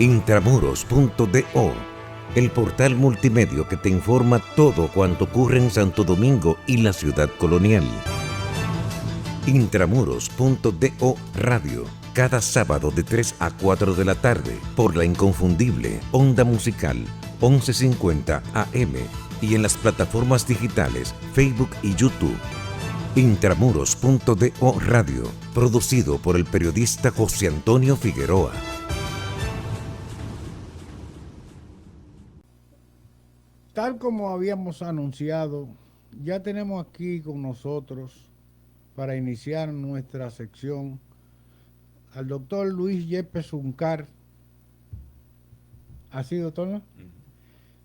Intramuros.do, el portal multimedio que te informa todo cuanto ocurre en Santo Domingo y la ciudad colonial. Intramuros.do Radio, cada sábado de 3 a 4 de la tarde, por la inconfundible Onda Musical 1150 AM y en las plataformas digitales Facebook y YouTube. Intramuros.do Radio, producido por el periodista José Antonio Figueroa. Tal como habíamos anunciado, ya tenemos aquí con nosotros, para iniciar nuestra sección, al doctor Luis Yepes Uncar. ¿Así, doctor? ¿No?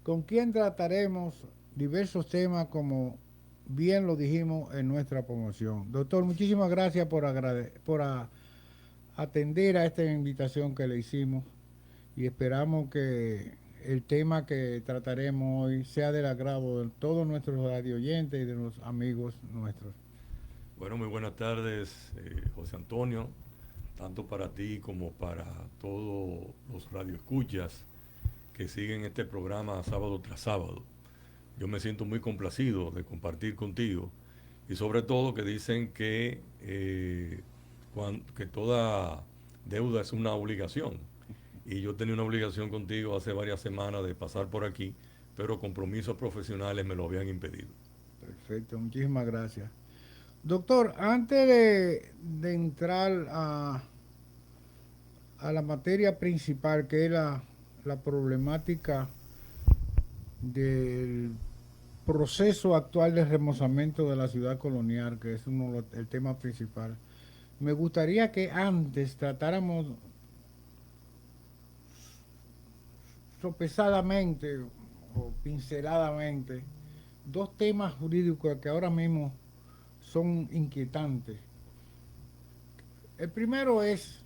Con quien trataremos diversos temas, como bien lo dijimos en nuestra promoción. Doctor, muchísimas gracias por atender a esta invitación que le hicimos, y esperamos que el tema que trataremos hoy sea del agrado de todos nuestros radio oyentes y de los amigos nuestros. Bueno, muy buenas tardes, José Antonio, tanto para ti como para todos los radioescuchas que siguen este programa sábado tras sábado. Yo me siento muy complacido de compartir contigo, y sobre todo que dicen que toda deuda es una obligación. Y yo tenía una obligación contigo hace varias semanas de pasar por aquí, pero compromisos profesionales me lo habían impedido. Perfecto, muchísimas gracias. Doctor, antes de entrar a la materia principal, que es la problemática del proceso actual de remozamiento de la ciudad colonial, que es el tema principal, me gustaría que antes tratáramos sopesadamente o pinceladamente dos temas jurídicos que ahora mismo son inquietantes. El primero es,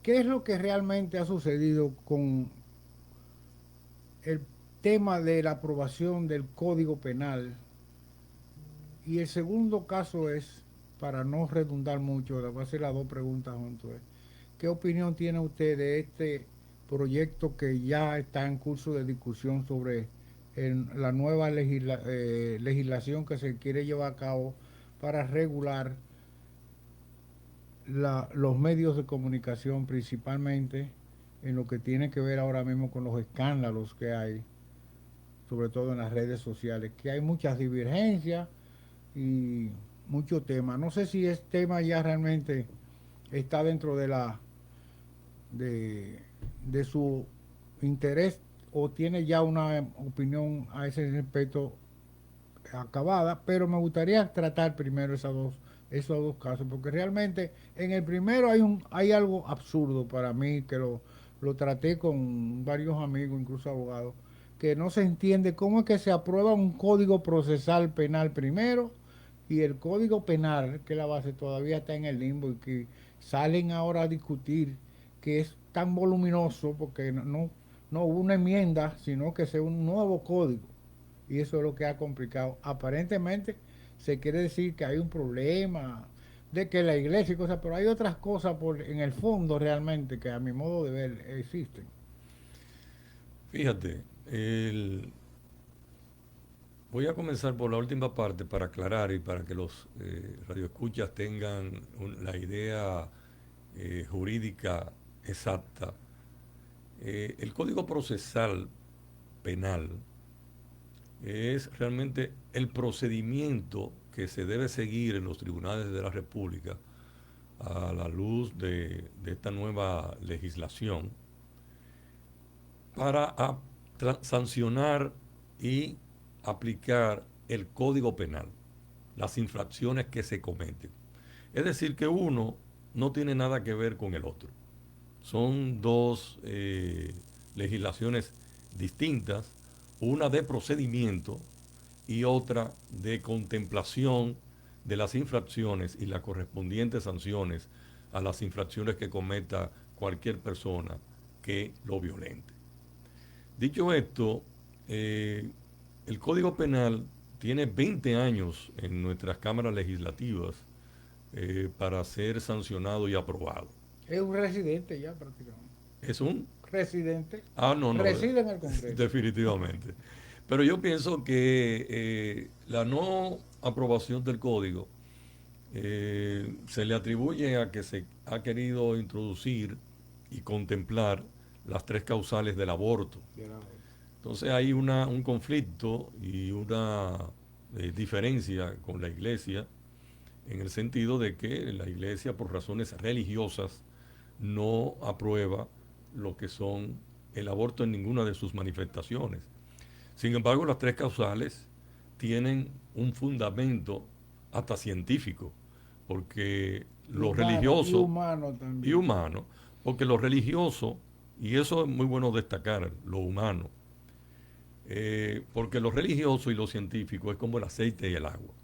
¿qué es lo que realmente ha sucedido con el tema de la aprobación del Código Penal? Y el segundo caso es, para no redundar mucho, le voy a hacer las dos preguntas juntos. ¿Qué opinión tiene usted de este proyecto que ya está en curso de discusión sobre la nueva legislación que se quiere llevar a cabo para regular los medios de comunicación, principalmente en lo que tiene que ver ahora mismo con los escándalos que hay, sobre todo en las redes sociales, que hay muchas divergencias y mucho tema? No sé si este tema ya realmente está dentro de su interés, o tiene ya una opinión a ese respecto acabada, pero me gustaría tratar primero esos dos casos, porque realmente en el primero hay algo absurdo para mí, que lo traté con varios amigos, incluso abogados, que no se entiende cómo es que se aprueba un código procesal penal primero, y el código penal, que la base todavía está en el limbo, y que salen ahora a discutir que es tan voluminoso porque no hubo una enmienda, sino que es un nuevo código. Y eso es lo que ha complicado. Aparentemente se quiere decir que hay un problema de que la iglesia y cosas, pero hay otras cosas en el fondo realmente que, a mi modo de ver, existen. Fíjate, voy a comenzar por la última parte para aclarar y para que los radioescuchas tengan la idea jurídica exacta. El Código Procesal Penal es realmente el procedimiento que se debe seguir en los tribunales de la República a la luz de esta nueva legislación para sancionar y aplicar el Código Penal, las infracciones que se cometen. Es decir, que uno no tiene nada que ver con el otro. Son dos legislaciones distintas, una de procedimiento y otra de contemplación de las infracciones y las correspondientes sanciones a las infracciones que cometa cualquier persona que lo violente. Dicho esto, el Código Penal tiene 20 años en nuestras cámaras legislativas para ser sancionado y aprobado. Es un residente ya prácticamente. Es un... Residente. No, Reside en el Congreso. definitivamente. Pero yo pienso que la no aprobación del código se le atribuye a que se ha querido introducir y contemplar las tres causales del aborto. Entonces hay un conflicto y una diferencia con la iglesia en el sentido de que la iglesia por razones religiosas no aprueba lo que son el aborto en ninguna de sus manifestaciones. Sin embargo, las tres causales tienen un fundamento hasta científico, porque lo religioso y humano, porque lo religioso, y eso es muy bueno destacar, lo humano, porque lo religioso y lo científico es como el aceite y el agua.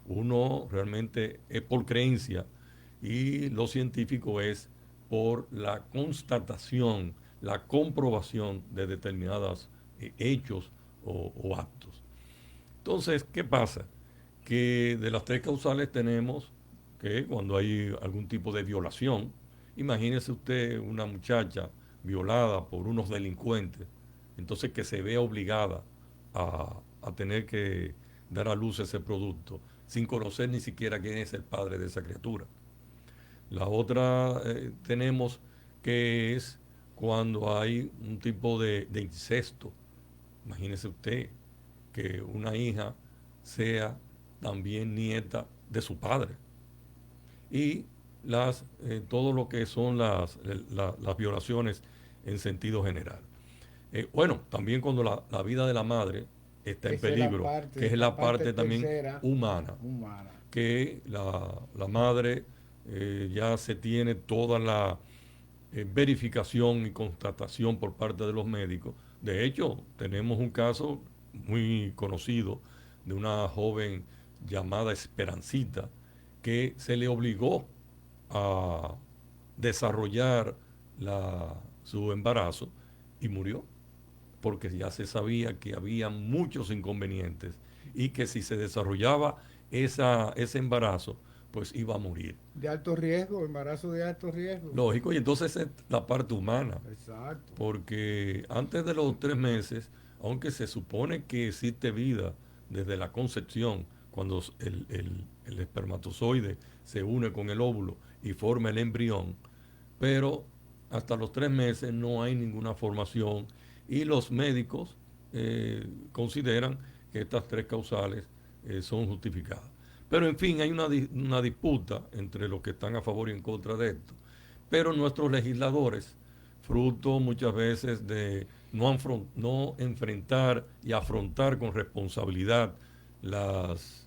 Uno realmente es por creencia y lo científico es por la constatación, la comprobación de determinados hechos o actos. Entonces, ¿qué pasa? Que de las tres causales tenemos que cuando hay algún tipo de violación, imagínese usted una muchacha violada por unos delincuentes, entonces que se vea obligada a tener que dar a luz ese producto sin conocer ni siquiera quién es el padre de esa criatura. La otra tenemos que es cuando hay un tipo de incesto. Imagínese usted que una hija sea también nieta de su padre. Y todo lo que son las violaciones en sentido general. Bueno, también cuando la vida de la madre está en peligro, que es la parte también humana, que la madre ya se tiene toda la verificación y constatación por parte de los médicos. De hecho, tenemos un caso muy conocido de una joven llamada Esperancita, que se le obligó a desarrollar su embarazo y murió, porque ya se sabía que había muchos inconvenientes y que si se desarrollaba ese embarazo, pues iba a morir. De alto riesgo, embarazo de alto riesgo. Lógico, y entonces es la parte humana. Exacto. Porque antes de los 3 meses, aunque se supone que existe vida desde la concepción, cuando el espermatozoide se une con el óvulo y forma el embrión, pero hasta los 3 meses no hay ninguna formación y los médicos consideran que estas tres causales son justificadas. Pero en fin, hay una disputa entre los que están a favor y en contra de esto. Pero nuestros legisladores, fruto muchas veces de no enfrentar y afrontar con responsabilidad los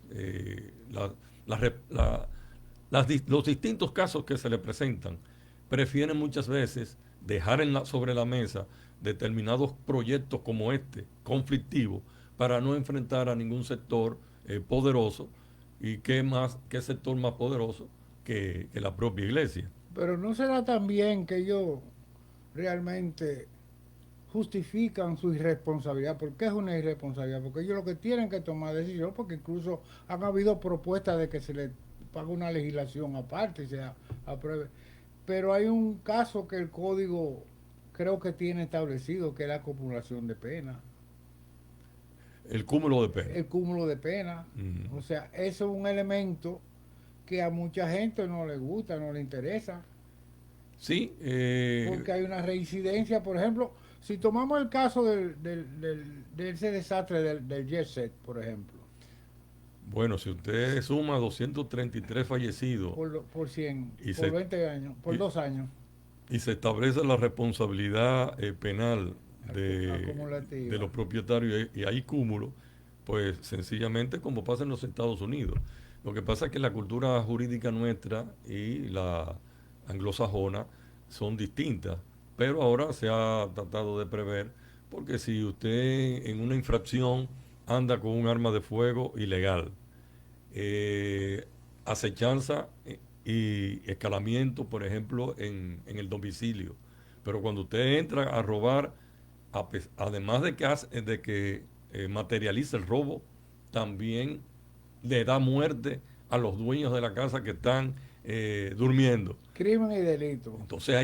distintos casos que se le presentan, prefieren muchas veces dejar sobre la mesa determinados proyectos como este, conflictivos, para no enfrentar a ningún sector poderoso. ¿Y qué sector más poderoso que la propia iglesia? Pero no será también que ellos realmente justifican su irresponsabilidad. ¿Por qué es una irresponsabilidad? Porque ellos lo que tienen que tomar decisión, porque incluso han habido propuestas de que se le pague una legislación aparte y se apruebe. Pero hay un caso que el código creo que tiene establecido, que es la acumulación de pena. El cúmulo de pena. El cúmulo de pena. O sea, eso es un elemento que a mucha gente no le gusta, no le interesa. Sí. Porque hay una reincidencia, por ejemplo, si tomamos el caso de ese desastre del Jet Set, por ejemplo. Bueno, si usted suma 233 fallecidos. Por 100, por 20 años, por 2 años. Y se establece la responsabilidad penal de los propietarios y hay cúmulo, pues sencillamente como pasa en los Estados Unidos. Lo que pasa es que la cultura jurídica nuestra y la anglosajona son distintas, pero ahora se ha tratado de prever, porque si usted en una infracción anda con un arma de fuego ilegal, acechanza y escalamiento, por ejemplo, en el domicilio, pero cuando usted entra a robar, además de que materializa el robo, también le da muerte a los dueños de la casa que están durmiendo. Crimen y delito. Entonces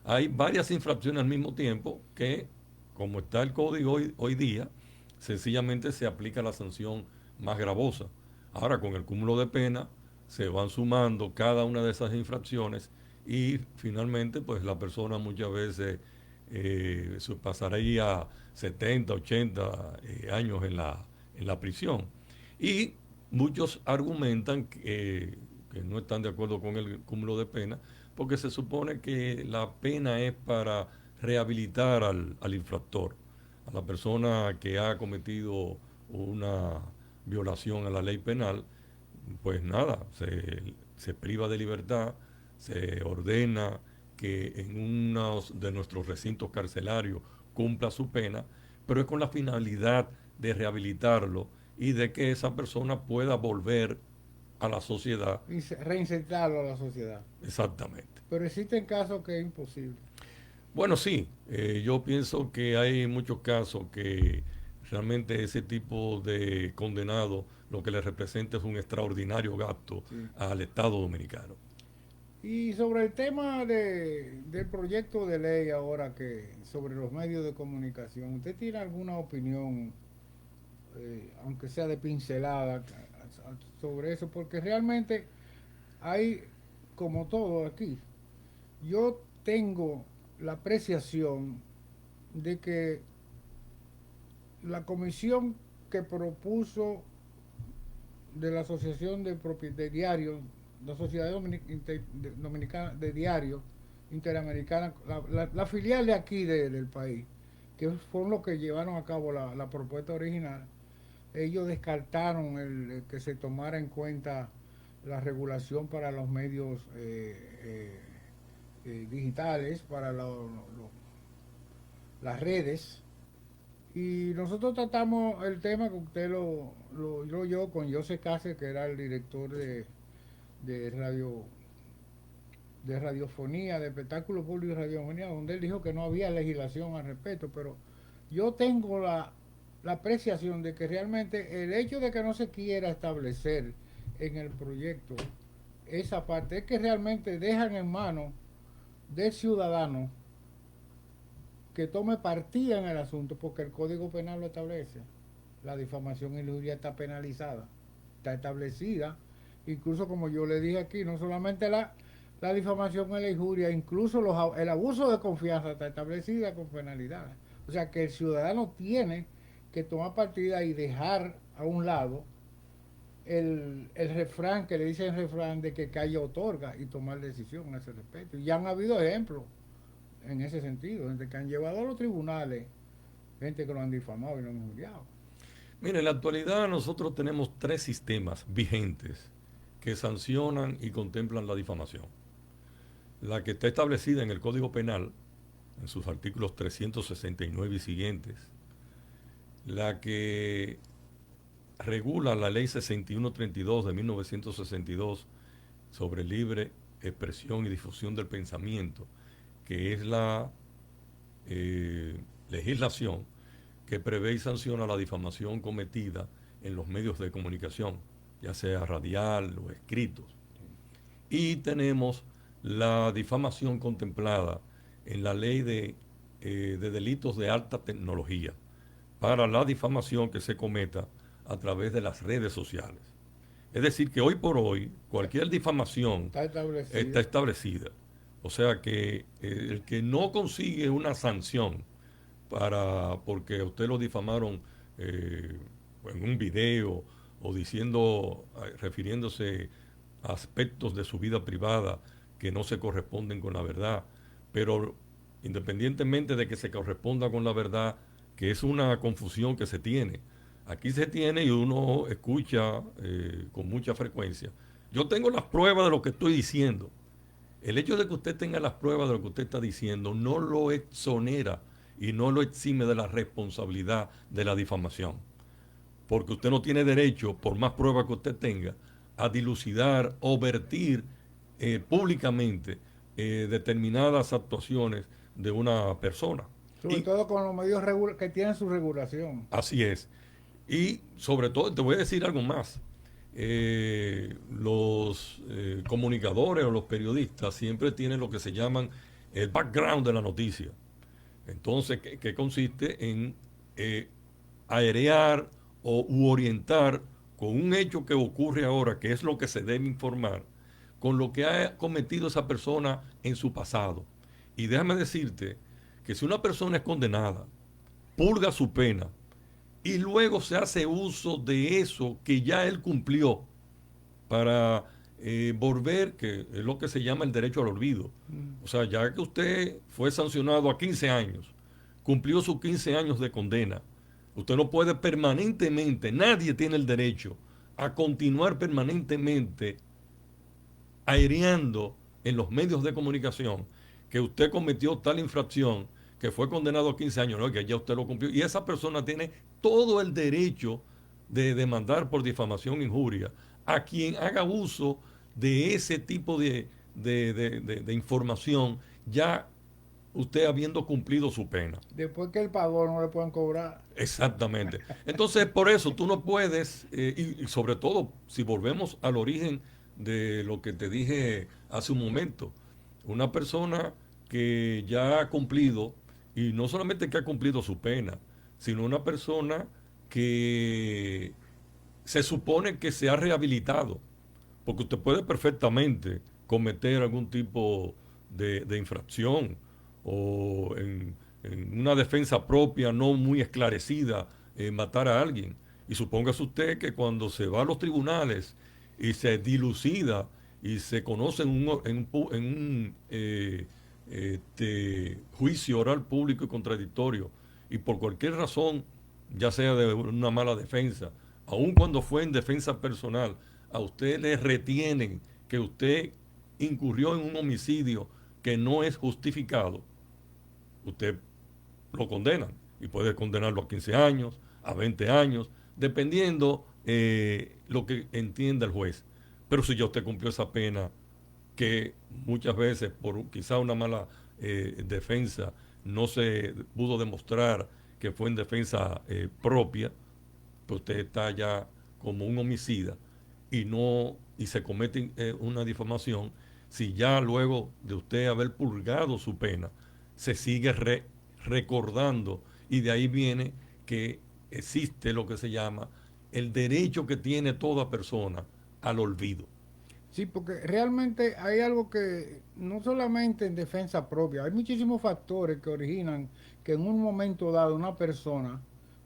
hay varias infracciones al mismo tiempo que, como está el código hoy día, sencillamente se aplica la sanción más gravosa. Ahora, con el cúmulo de pena, se van sumando cada una de esas infracciones y finalmente, pues la persona muchas veces pasaría 70, 80 años en la prisión. Y muchos argumentan que no están de acuerdo con el cúmulo de pena, porque se supone que la pena es para rehabilitar al infractor, a la persona que ha cometido una violación a la ley penal. Pues nada, se priva de libertad, se ordena que en uno de nuestros recintos carcelarios cumpla su pena, pero es con la finalidad de rehabilitarlo y de que esa persona pueda volver a la sociedad. Y reinsertarlo a la sociedad. Exactamente. Pero existen casos que es imposible. Bueno, sí, yo pienso que hay muchos casos que realmente ese tipo de condenado lo que le representa es un extraordinario gasto al Estado dominicano. Y sobre el tema del proyecto de ley ahora sobre los medios de comunicación, ¿usted tiene alguna opinión, aunque sea de pincelada, sobre eso? Porque realmente hay, como todo aquí, yo tengo la apreciación de que la comisión que propuso de la Asociación de Diarios, la Sociedad Dominicana de Diarios Interamericana, la filial de aquí del país, que fueron los que llevaron a cabo la propuesta original, ellos descartaron el que se tomara en cuenta la regulación para los medios digitales, para las redes. Y nosotros tratamos el tema que usted yo con José Cáceres, que era el director de radiofonía, de espectáculo público y radiofonía, donde él dijo que no había legislación al respecto, pero yo tengo la apreciación de que realmente el hecho de que no se quiera establecer en el proyecto esa parte es que realmente dejan en manos del ciudadano que tome partida en el asunto, porque el Código Penal lo establece. La difamación y la injuria está penalizada, está establecida. Incluso, como yo le dije aquí, no solamente la difamación y la injuria, incluso el abuso de confianza está establecida con penalidades. O sea que el ciudadano tiene que tomar partida y dejar a un lado el refrán, que le dicen refrán de que calla otorga, y tomar decisión a ese respecto. Y ya han habido ejemplos en ese sentido, gente que han llevado a los tribunales, gente que lo han difamado y lo han injuriado. Mire, en la actualidad nosotros tenemos 3 sistemas vigentes que sancionan y contemplan la difamación. La que está establecida en el Código Penal, en sus artículos 369 y siguientes, la que regula la Ley 6132 de 1962 sobre libre expresión y difusión del pensamiento, que es la legislación que prevé y sanciona la difamación cometida en los medios de comunicación, ya sea radial o escritos. Y tenemos la difamación contemplada en la ley de delitos de alta tecnología, para la difamación que se cometa a través de las redes sociales. Es decir, que hoy por hoy cualquier difamación está establecida. O sea que el que no consigue una sanción porque a usted lo difamaron en un video o refiriéndose a aspectos de su vida privada que no se corresponden con la verdad, pero independientemente de que se corresponda con la verdad, que es una confusión que se tiene. Aquí se tiene y uno escucha con mucha frecuencia. Yo tengo las pruebas de lo que estoy diciendo. El hecho de que usted tenga las pruebas de lo que usted está diciendo no lo exonera y no lo exime de la responsabilidad de la difamación. Porque usted no tiene derecho, por más pruebas que usted tenga, a dilucidar o vertir públicamente determinadas actuaciones de una persona. Sobre todo con los medios que tienen su regulación. Así es. Y sobre todo, te voy a decir algo más. los comunicadores o los periodistas siempre tienen lo que se llaman el background de la noticia. Entonces, que consiste en aerear u orientar con un hecho que ocurre ahora, que es lo que se debe informar, con lo que ha cometido esa persona en su pasado. Y déjame decirte que si una persona es condenada, purga su pena y luego se hace uso de eso que ya él cumplió para volver, que es lo que se llama el derecho al olvido. O sea, ya que usted fue sancionado a 15 años, cumplió sus 15 años de condena, usted no puede permanentemente, nadie tiene el derecho a continuar permanentemente aireando en los medios de comunicación que usted cometió tal infracción, que fue condenado a 15 años, ¿no? Que ya usted lo cumplió. Y esa persona tiene todo el derecho de demandar por difamación e injuria a quien haga uso de ese tipo de información, ya usted habiendo cumplido su pena. Después que él pagó, no le pueden cobrar. Exactamente. Entonces, por eso tú no puedes, y sobre todo si volvemos al origen de lo que te dije hace un momento, una persona que ya ha cumplido, y no solamente que ha cumplido su pena, sino una persona que se supone que se ha rehabilitado, porque usted puede perfectamente cometer algún tipo de infracción o en una defensa propia no muy esclarecida, matar a alguien. Y supóngase usted que cuando se va a los tribunales y se dilucida y se conoce en un juicio oral público y contradictorio, y por cualquier razón, ya sea de una mala defensa, aun cuando fue en defensa personal, a usted le retienen que usted incurrió en un homicidio que no es justificado, usted lo condenan y puede condenarlo a 15 años, a 20 años, dependiendo lo que entienda el juez. Pero si ya usted cumplió esa pena, que muchas veces por quizá una mala defensa no se pudo demostrar que fue en defensa propia, pues usted está ya como un homicida y se comete una difamación. Si ya luego de usted haber purgado su pena se sigue recordando, y de ahí viene que existe lo que se llama el derecho que tiene toda persona al olvido. Sí, porque realmente hay algo que no solamente en defensa propia, hay muchísimos factores que originan que en un momento dado una persona,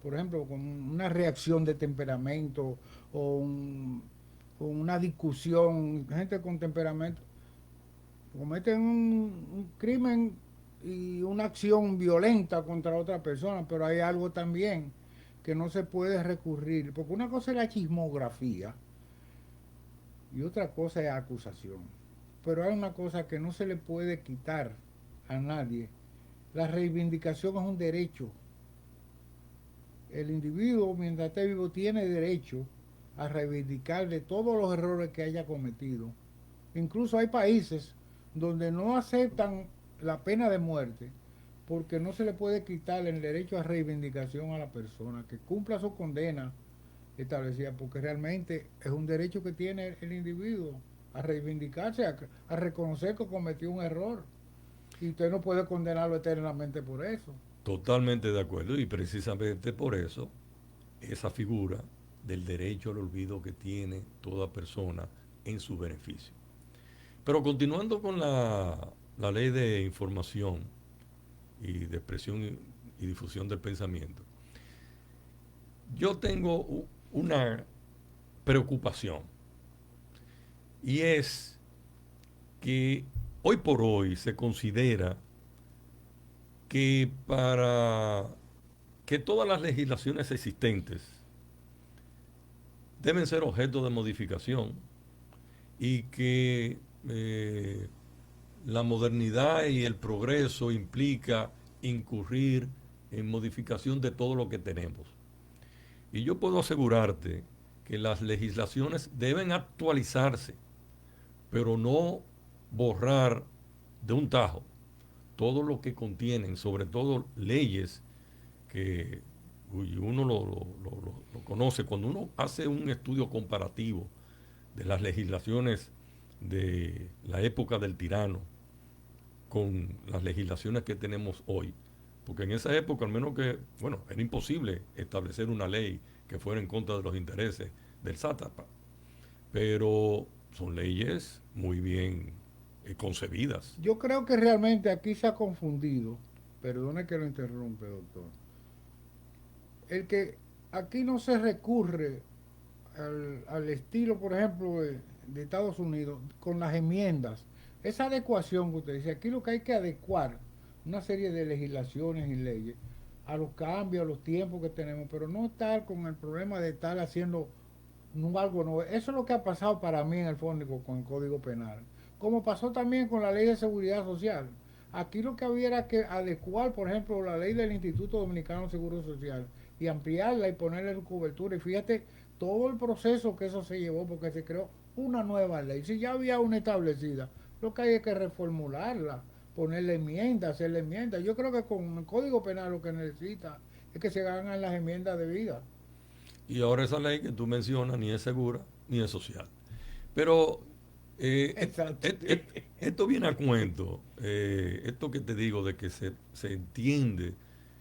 por ejemplo, con una reacción de temperamento o con una discusión, gente con temperamento, cometen un crimen y una acción violenta contra otra persona, pero hay algo también que no se puede recurrir, porque una cosa es la chismografía y otra cosa es acusación, pero hay una cosa que no se le puede quitar a nadie: la reivindicación es un derecho. El individuo, mientras esté vivo, tiene derecho a reivindicar de todos los errores que haya cometido. Incluso hay países donde no aceptan la pena de muerte porque no se le puede quitar el derecho a reivindicación a la persona que cumpla su condena establecida, porque realmente es un derecho que tiene el individuo a reivindicarse, a reconocer que cometió un error, y usted no puede condenarlo eternamente por eso. Totalmente de acuerdo, y precisamente por eso esa figura del derecho al olvido que tiene toda persona en su beneficio. Pero continuando con la ley de información y de expresión y difusión del pensamiento, yo tengo una preocupación, y es que hoy por hoy se considera que para que todas las legislaciones existentes deben ser objeto de modificación, y que la modernidad y el progreso implica incurrir en modificación de todo lo que tenemos. Y yo puedo asegurarte que las legislaciones deben actualizarse, pero no borrar de un tajo todo lo que contienen, sobre todo leyes que uno lo conoce. Cuando uno hace un estudio comparativo de las legislaciones de la época del tirano con las legislaciones que tenemos hoy. Porque en esa época, al menos que, bueno, era imposible establecer una ley que fuera en contra de los intereses del sátrapa. Pero son leyes muy bien concebidas. Yo creo que realmente aquí se ha confundido, perdone que lo interrumpe, doctor, el que aquí no se recurre al estilo, por ejemplo, de Estados Unidos, con las enmiendas. Esa adecuación que usted dice, aquí lo que hay que adecuar una serie de legislaciones y leyes a los cambios, a los tiempos que tenemos, pero no estar con el problema de estar haciendo algo nuevo. Eso es lo que ha pasado para mí en el fondo con el Código Penal. Como pasó también con la Ley de Seguridad Social. Aquí lo que había era que adecuar, por ejemplo, la ley del Instituto Dominicano de Seguro Social y ampliarla y ponerle su cobertura. Y fíjate todo el proceso que eso se llevó porque se creó una nueva ley. Si ya había una establecida, lo que hay es que reformularla, ponerle enmiendas, hacerle enmiendas. Yo creo que con el Código Penal lo que necesita es que se hagan las enmiendas debidas. Y ahora esa ley que tú mencionas ni es segura ni es social. Pero esto viene a cuento, esto que te digo de que se entiende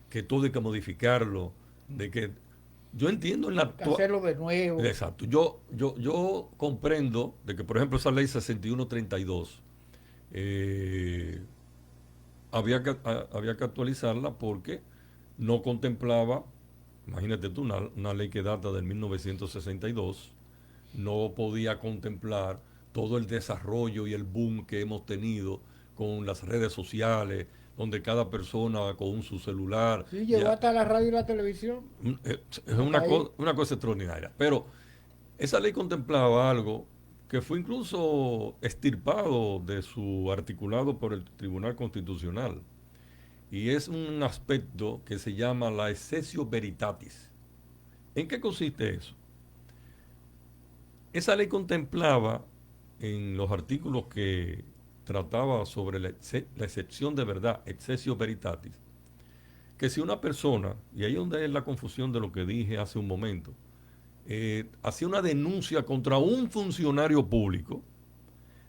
que todo hay que modificarlo, de que yo entiendo en la hacerlo de nuevo. Exacto. Yo comprendo de que, por ejemplo, esa ley 6132 había que actualizarla porque no contemplaba, imagínate tú, una ley que data del 1962, no podía contemplar todo el desarrollo y el boom que hemos tenido con las redes sociales, donde cada persona con su celular. Sí, llegó hasta la radio y la televisión. Es una cosa extraordinaria. Pero esa ley contemplaba algo que fue incluso extirpado de su articulado por el Tribunal Constitucional. Y es un aspecto que se llama la excessio veritatis. ¿En qué consiste eso? Esa ley contemplaba en los artículos que trataba sobre la excepción de verdad, excessio veritatis, que si una persona, y ahí es donde es la confusión de lo que dije hace un momento, hacía una denuncia contra un funcionario público,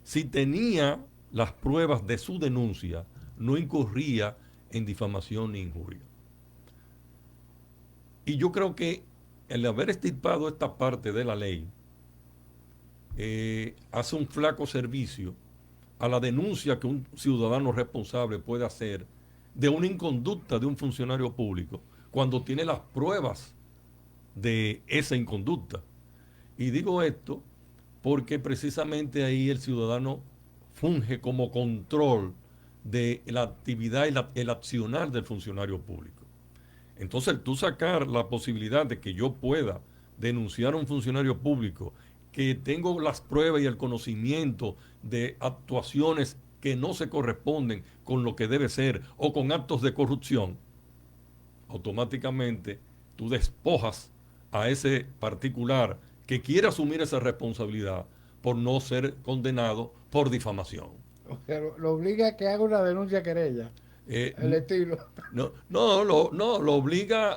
si tenía las pruebas de su denuncia, no incurría en difamación ni injuria. Y yo creo que el haber extirpado esta parte de la ley hace un flaco servicio a la denuncia que un ciudadano responsable puede hacer de una inconducta de un funcionario público cuando tiene las pruebas de esa inconducta. Y digo esto porque precisamente ahí el ciudadano funge como control de la actividad y el accionar del funcionario público. Entonces, tú sacar la posibilidad de que yo pueda denunciar a un funcionario público, que tengo las pruebas y el conocimiento de actuaciones que no se corresponden con lo que debe ser o con actos de corrupción, automáticamente tú despojas a ese particular que quiere asumir esa responsabilidad por no ser condenado por difamación. O sea, lo obliga a que haga una denuncia querella. El estilo. Lo obliga,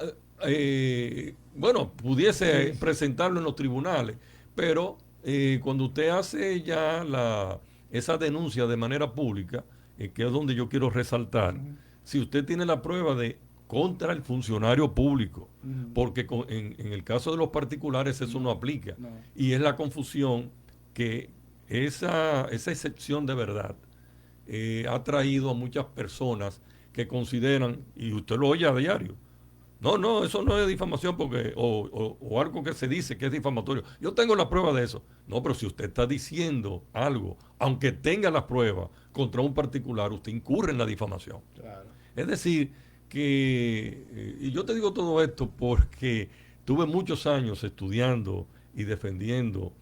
bueno, pudiese presentarlo en los tribunales, pero cuando usted hace ya esa denuncia de manera pública, que es donde yo quiero resaltar, si usted tiene la prueba de contra el funcionario público, porque en el caso de los particulares eso no aplica, y es la confusión que esa excepción de verdad ha traído a muchas personas que consideran, y usted lo oye a diario, no, eso no es difamación porque o algo que se dice que es difamatorio. Yo tengo la prueba de eso. No, pero si usted está diciendo algo, aunque tenga la prueba contra un particular, usted incurre en la difamación. Claro. Es decir, que, y yo te digo todo esto porque tuve muchos años estudiando y defendiendo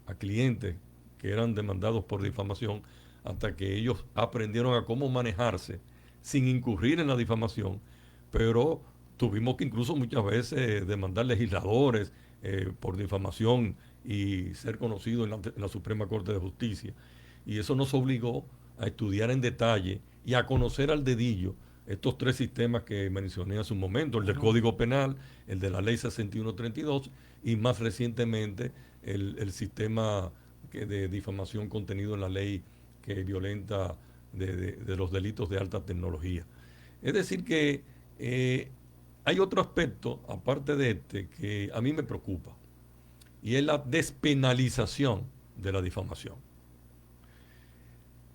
a clientes que eran demandados por difamación, hasta que ellos aprendieron a cómo manejarse sin incurrir en la difamación. Pero tuvimos que incluso muchas veces demandar legisladores por difamación y ser conocidos en la Suprema Corte de Justicia. Y eso nos obligó a estudiar en detalle y a conocer al dedillo estos tres sistemas que mencioné hace un momento, el del Código Penal, el de la Ley 6132 y más recientemente el sistema de difamación contenido en la ley que violenta de los delitos de alta tecnología. Es decir que hay otro aspecto, aparte de este, que a mí me preocupa, y es la despenalización de la difamación.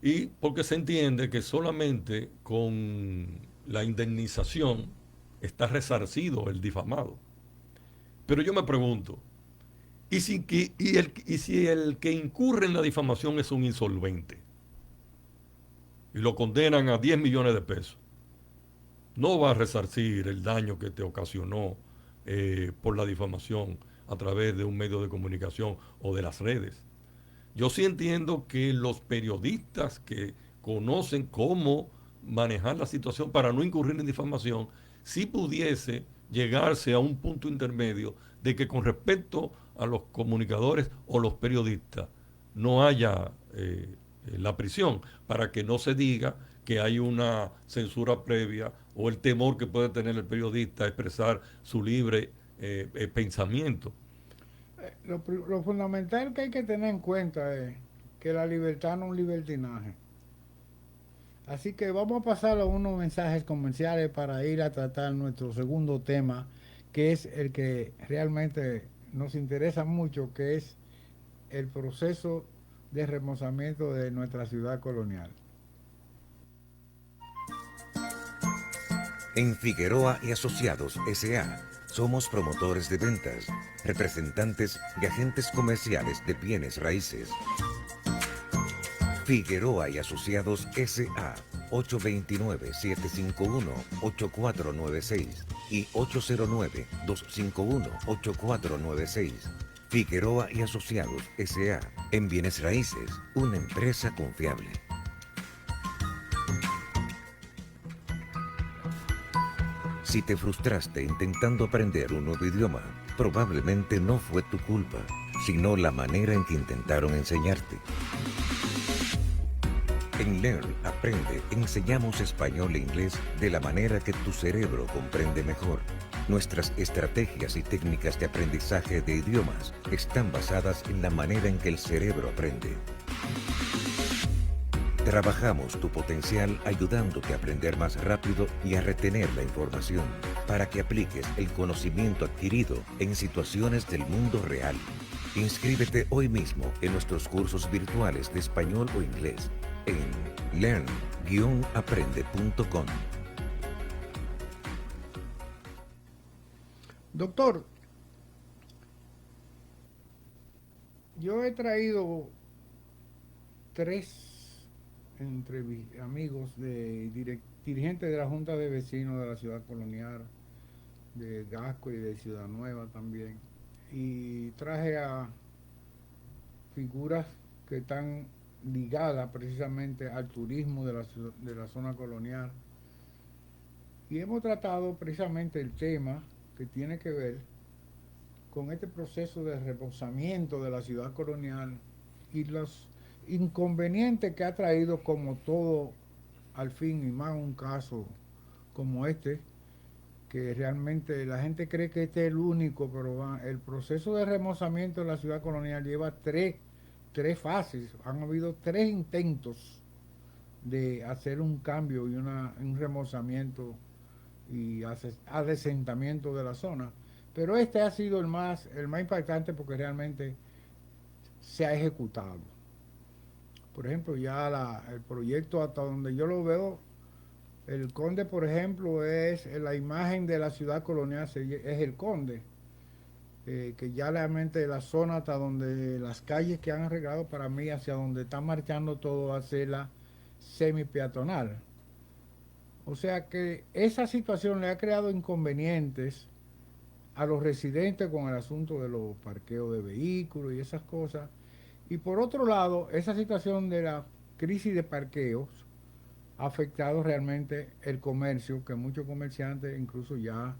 Y porque se entiende que solamente con la indemnización está resarcido el difamado. Pero yo me pregunto, ¿y si el que incurre en la difamación es un insolvente y lo condenan a 10 millones de pesos? No va a resarcir el daño que te ocasionó por la difamación a través de un medio de comunicación o de las redes. Yo sí entiendo que los periodistas que conocen cómo manejar la situación para no incurrir en difamación, sí pudiese llegarse a un punto intermedio de que con respecto a los comunicadores o los periodistas no haya la prisión, para que no se diga que hay una censura previa o el temor que puede tener el periodista a expresar su libre pensamiento. Lo fundamental que hay que tener en cuenta es que la libertad no es un libertinaje. Así que vamos a pasar a unos mensajes comerciales para ir a tratar nuestro segundo tema, que es el que realmente nos interesa mucho, que es el proceso de remozamiento de nuestra ciudad colonial. En Figueroa y Asociados S.A. somos promotores de ventas, representantes y agentes comerciales de bienes raíces. Figueroa y Asociados S.A. 829-751-8496 y 809-251-8496. Figueroa y Asociados S.A. en bienes raíces, una empresa confiable. Si te frustraste intentando aprender un nuevo idioma, probablemente no fue tu culpa, sino la manera en que intentaron enseñarte. En Learn Aprende enseñamos español e inglés de la manera que tu cerebro comprende mejor. Nuestras estrategias y técnicas de aprendizaje de idiomas están basadas en la manera en que el cerebro aprende. Trabajamos tu potencial ayudándote a aprender más rápido y a retener la información para que apliques el conocimiento adquirido en situaciones del mundo real. Inscríbete hoy mismo en nuestros cursos virtuales de español o inglés en learn-aprende.com. Doctor, yo he traído tres amigos dirigentes de la Junta de Vecinos de la Ciudad Colonial, de Gasco y de Ciudad Nueva también, y traje a figuras que están ligadas precisamente al turismo de la zona colonial, y hemos tratado precisamente el tema que tiene que ver con este proceso de remozamiento de la ciudad colonial y los inconvenientes que ha traído, como todo, al fin, y más un caso como este, que realmente la gente cree que este es el único, pero el proceso de remozamiento de la ciudad colonial lleva tres fases. Han habido 3 intentos de hacer un cambio y un remozamiento y adesentamiento de la zona, pero este ha sido el más impactante porque realmente se ha ejecutado. Por ejemplo, ya el proyecto, hasta donde yo lo veo, el Conde, por ejemplo, es la imagen de la ciudad colonial, es el Conde, que ya realmente la zona hasta donde las calles que han arreglado, para mí, hacia donde está marchando todo, hacia la semi-peatonal. O sea que esa situación le ha creado inconvenientes a los residentes con el asunto de los parqueos de vehículos y esas cosas. Y por otro lado, esa situación de la crisis de parqueos ha afectado realmente el comercio, que muchos comerciantes incluso ya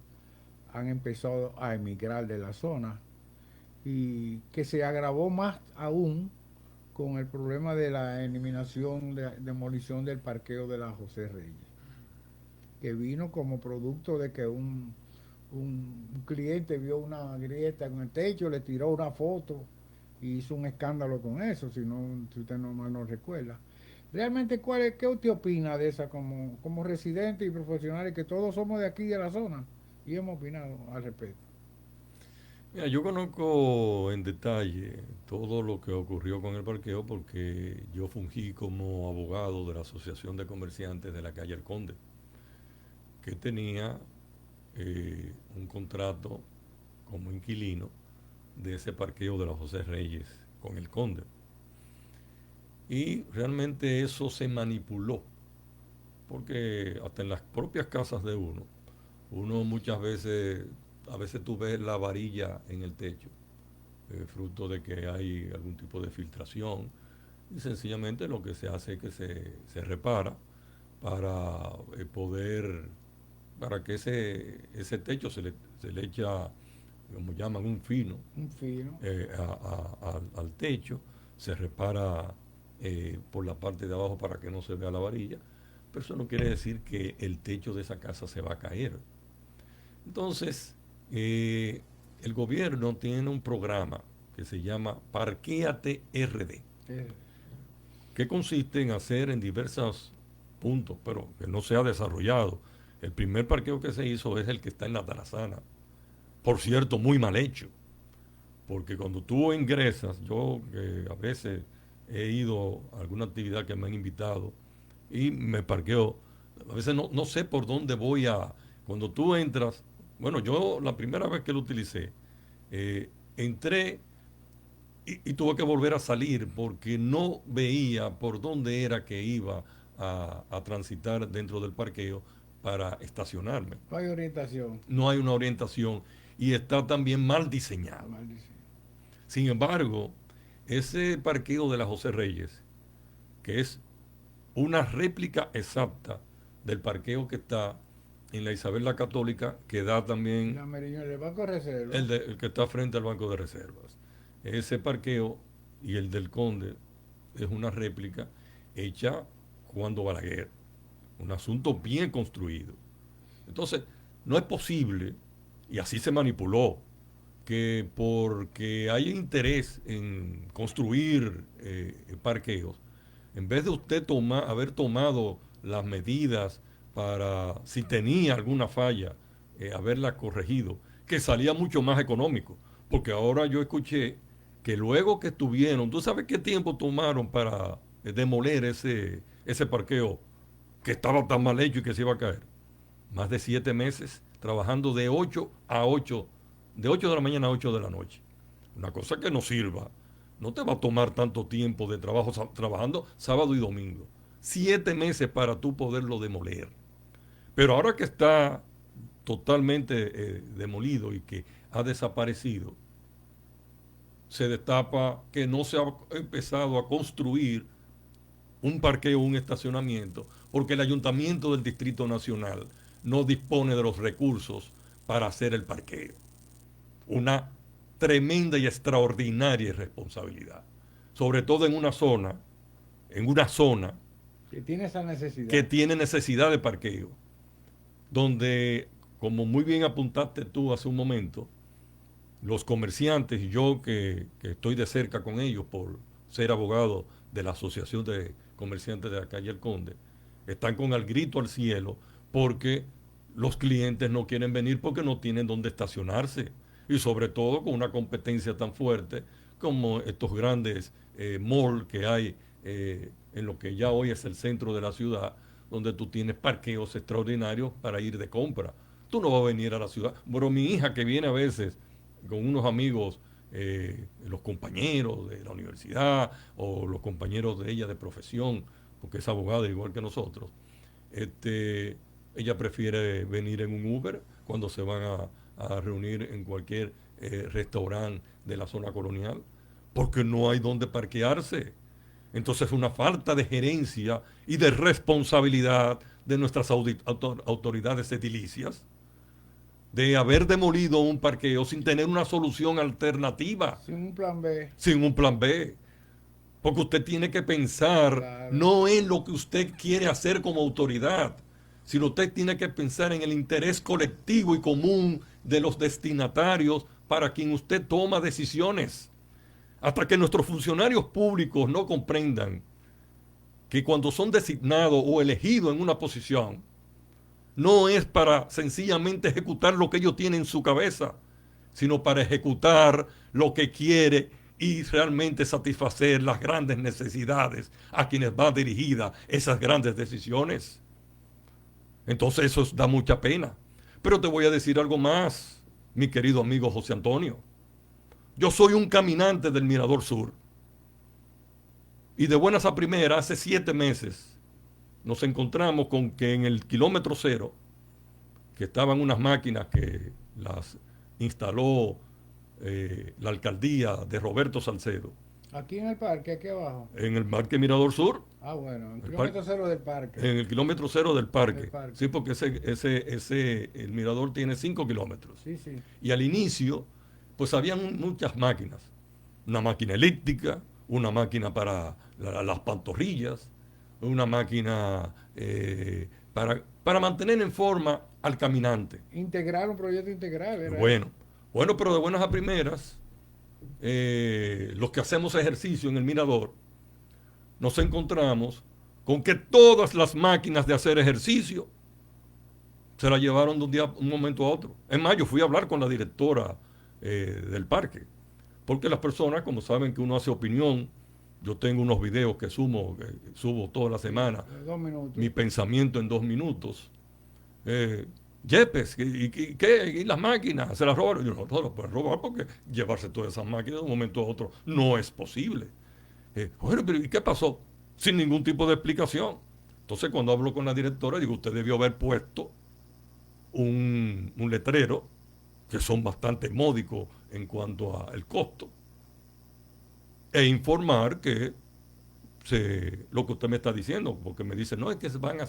han empezado a emigrar de la zona, y que se agravó más aún con el problema de la eliminación, demolición del parqueo de la José Reyes, que vino como producto de que un cliente vio una grieta en el techo, le tiró una foto y hizo un escándalo con eso, si usted no mal no recuerda. Realmente, ¿qué usted opina de esa como residente y profesionales que todos somos de aquí de la zona y hemos opinado al respecto? Mira, yo conozco en detalle todo lo que ocurrió con el parqueo porque yo fungí como abogado de la Asociación de Comerciantes de la calle El Conde, que tenía un contrato como inquilino de ese parqueo de la José Reyes con el Conde. Y realmente eso se manipuló, porque hasta en las propias casas de uno muchas veces, a veces tú ves la varilla en el techo, fruto de que hay algún tipo de filtración, y sencillamente lo que se hace es que se repara para poder, para que ese techo se le echa, como llaman, un fino, Un fino. al techo, se repara por la parte de abajo para que no se vea la varilla, pero eso no quiere decir que el techo de esa casa se va a caer. Entonces, el gobierno tiene un programa que se llama Parquéate RD, que consiste en hacer en diversos puntos, pero que no se ha desarrollado. El primer parqueo que se hizo es el que está en la Tarazana. Por cierto, muy mal hecho, porque cuando tú ingresas, yo a veces he ido a alguna actividad que me han invitado y me parqueo, a veces no sé por dónde voy cuando tú entras, bueno, yo la primera vez que lo utilicé, entré y tuve que volver a salir porque no veía por dónde era que iba a transitar dentro del parqueo para estacionarme. No hay orientación. No hay una orientación y está también mal diseñado. Sin embargo, ese parqueo de la José Reyes, que es una réplica exacta del parqueo que está en la Isabel la Católica, que da también El Banco de Reserva. el que está frente al Banco de Reservas. Ese parqueo y el del Conde es una réplica hecha cuando Balaguer. Un asunto bien construido. Entonces, no es posible, y así se manipuló, que porque hay interés en construir parqueos, en vez de usted haber tomado las medidas para, si tenía alguna falla, haberla corregido, que salía mucho más económico. Porque ahora yo escuché que luego que estuvieron, ¿tú sabes qué tiempo tomaron para demoler ese parqueo que estaba tan mal hecho y que se iba a caer? Más de 7 meses trabajando de 8 a 8, de 8 de la mañana a 8 de la noche. Una cosa que no sirva. No te va a tomar tanto tiempo de trabajo trabajando sábado y domingo. 7 meses para tú poderlo demoler. Pero ahora que está totalmente demolido y que ha desaparecido, se destapa que no se ha empezado a construir un parqueo, un estacionamiento, porque el Ayuntamiento del Distrito Nacional no dispone de los recursos para hacer el parqueo. Una tremenda y extraordinaria irresponsabilidad, sobre todo en una zona que tiene esa necesidad. Que tiene necesidad de parqueo, donde, como muy bien apuntaste tú hace un momento, los comerciantes y yo que estoy de cerca con ellos por ser abogado de la Asociación de Comerciantes de la calle El Conde, están con el grito al cielo porque los clientes no quieren venir porque no tienen dónde estacionarse y sobre todo con una competencia tan fuerte como estos grandes malls que hay en lo que ya hoy es el centro de la ciudad, donde tú tienes parqueos extraordinarios para ir de compra. Tú no vas a venir a la ciudad. Bueno, mi hija que viene a veces con unos amigos, los compañeros de la universidad o los compañeros de ella de profesión, porque es abogada igual que nosotros, ella prefiere venir en un Uber cuando se van a reunir en cualquier restaurante de la zona colonial, porque no hay donde parquearse. Entonces, una falta de gerencia y de responsabilidad de nuestras autoridades edilicias, de haber demolido un parqueo sin tener una solución alternativa. Sin un plan B. Sin un plan B. Porque usted tiene que pensar, Claro. no en lo que usted quiere hacer como autoridad, sino usted tiene que pensar en el interés colectivo y común de los destinatarios para quien usted toma decisiones. hasta que nuestros funcionarios públicos no comprendan que cuando son designados o elegidos en una posición, no es para sencillamente ejecutar lo que ellos tienen en su cabeza, sino para ejecutar lo que quiere y realmente satisfacer las grandes necesidades a quienes va dirigida esas grandes decisiones. Entonces eso da mucha pena. Pero te voy a decir algo más, mi querido amigo José Antonio. Yo soy un caminante del Mirador Sur. Y de buenas a primeras, hace 7 meses, nos encontramos con que en el kilómetro 0, que estaban unas máquinas que las instaló la alcaldía de Roberto Salcedo. Aquí en el parque, aquí abajo. En el Parque Mirador Sur. Ah, bueno, en el kilómetro 0 del parque. En el kilómetro 0 del parque. Sí, porque el mirador tiene 5 kilómetros. Sí, sí. Y al inicio, pues habían muchas máquinas. Una máquina elíptica, una máquina para las pantorrillas, una máquina para mantener en forma al caminante. Integral, un proyecto integral. Era Bueno, pero de buenas a primeras, los que hacemos ejercicio en el mirador, nos encontramos con que todas las máquinas de hacer ejercicio se las llevaron de un momento a otro. Es más, yo fui a hablar con la directora del parque, porque las personas, como saben que uno hace opinión, yo tengo unos videos que subo toda la semana, 2 minutos. Mi pensamiento en 2 minutos. Yepes, ¿y las máquinas? ¿Se las robaron? Yo no las pueden robar porque llevarse todas esas máquinas de un momento a otro no es posible. Bueno, pero ¿y qué pasó? Sin ningún tipo de explicación. Entonces, cuando hablo con la directora, digo, usted debió haber puesto un letrero, que son bastante módicos en cuanto al costo, e informar que lo que usted me está diciendo, porque me dice, no, es que van a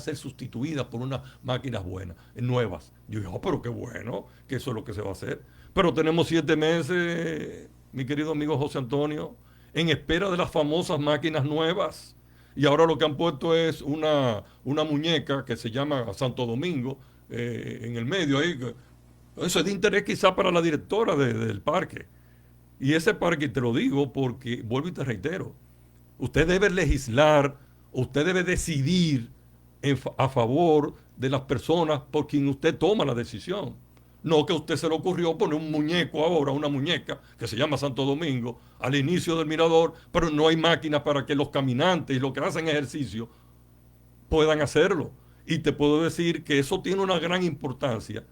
ser sustituidas por unas máquinas buenas, nuevas. Yo digo, pero qué bueno, que eso es lo que se va a hacer. Pero tenemos 7 meses, mi querido amigo José Antonio, en espera de las famosas máquinas nuevas. Y ahora lo que han puesto es una muñeca que se llama Santo Domingo, en el medio ahí. Eso es de interés quizá para la directora del parque. Y ese parque, te lo digo porque, vuelvo y te reitero, usted debe legislar, usted debe decidir a favor de las personas por quien usted toma la decisión. No que a usted se le ocurrió poner un muñeco ahora, una muñeca que se llama Santo Domingo, al inicio del mirador, pero no hay máquinas para que los caminantes y los que hacen ejercicio puedan hacerlo. Y te puedo decir que eso tiene una gran importancia,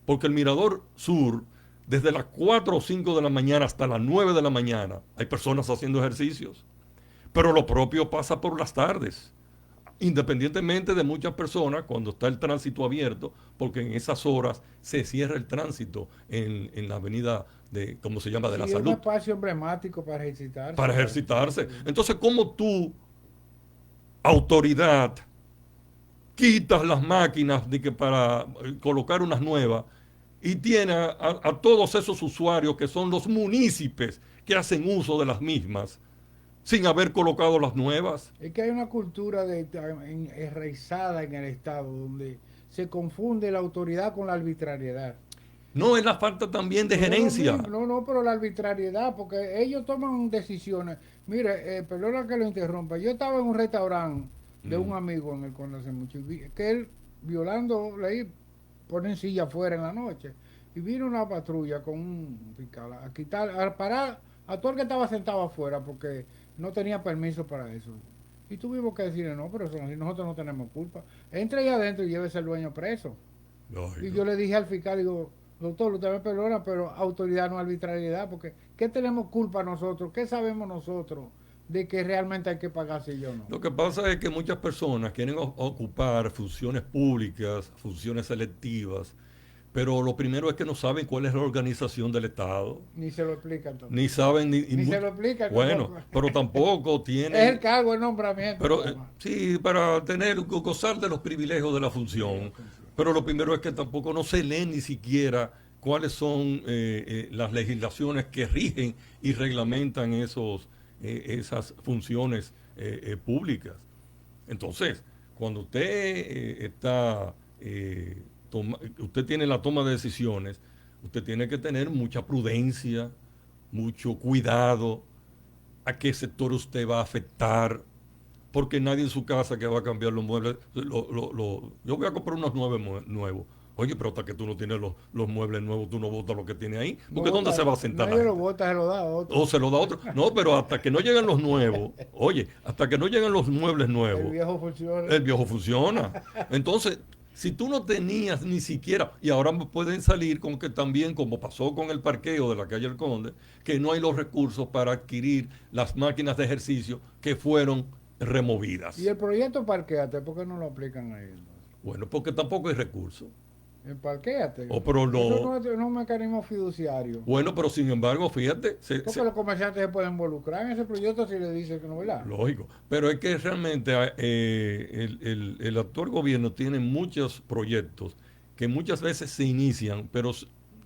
porque el Mirador Sur, desde las 4 o 5 de la mañana hasta las 9 de la mañana, hay personas haciendo ejercicios. Pero lo propio pasa por las tardes. Independientemente de muchas personas, cuando está el tránsito abierto, porque en esas horas se cierra el tránsito en la avenida de, ¿cómo se llama?, de la Salud. Es un espacio emblemático para ejercitarse. Para ejercitarse. Entonces, ¿cómo tú, autoridad, quitas las máquinas para colocar unas nuevas y tienes a todos esos usuarios que son los municipios que hacen uso de las mismas sin haber colocado las nuevas? Es que hay una cultura enraizada en el Estado donde se confunde la autoridad con la arbitrariedad. No, es la falta también de gerencia. No, pero la arbitrariedad, porque ellos toman decisiones. Mire, perdona que lo interrumpa, yo estaba en un restaurante de un amigo en el Conde hace mucho, que él, violando ley, ponen silla afuera en la noche, y vino una patrulla con un fiscal a quitar, a parar a todo el que estaba sentado afuera, porque no tenía permiso para eso. Y tuvimos que decirle, no, pero nosotros no tenemos culpa. Entre ahí adentro y llévese al dueño preso. Y yo le dije al fiscal, digo, doctor, usted me perdona, pero autoridad no arbitrariedad, porque ¿qué tenemos culpa nosotros? ¿Qué sabemos nosotros de que realmente hay que pagarse yo no? Lo que pasa es que muchas personas quieren ocupar funciones públicas, funciones selectivas, pero lo primero es que no saben cuál es la organización del Estado. Ni se lo explican tampoco. Ni saben ni se lo explican. Bueno, pero tampoco tienen. Es el cargo, el nombramiento. Pero sí, para gozar de los privilegios de la función. Pero lo primero es que tampoco no se lee ni siquiera cuáles son las legislaciones que rigen y reglamentan esas funciones públicas. Entonces, cuando usted usted tiene la toma de decisiones, usted tiene que tener mucha prudencia, mucho cuidado a qué sector usted va a afectar, porque nadie en su casa que va a cambiar los muebles, yo voy a comprar unos nuevos. Oye, pero hasta que tú no tienes los muebles nuevos, tú no botas lo que tiene ahí, porque ¿dónde se va a sentar la nadie lo gente? bota, se lo da a otro. O se lo da a otro. No, pero hasta que no lleguen los nuevos, oye, hasta que no lleguen los muebles El nuevos, viejo funciona. el viejo funciona. Entonces, si tú no tenías ni siquiera, y ahora pueden salir con que también, como pasó con el parqueo de la calle El Conde, que no hay los recursos para adquirir las máquinas de ejercicio que fueron removidas. Y el proyecto Parquéate, ¿por qué no lo aplican ahí entonces? Bueno, porque tampoco hay recursos. El Parquéate. Oh, pero Eso no. no es un mecanismo fiduciario. Bueno, pero sin embargo, fíjate, Porque los comerciantes se pueden involucrar en ese proyecto si le dicen que no, ¿verdad? lógico, pero es que realmente el actual gobierno tiene muchos proyectos que muchas veces se inician, pero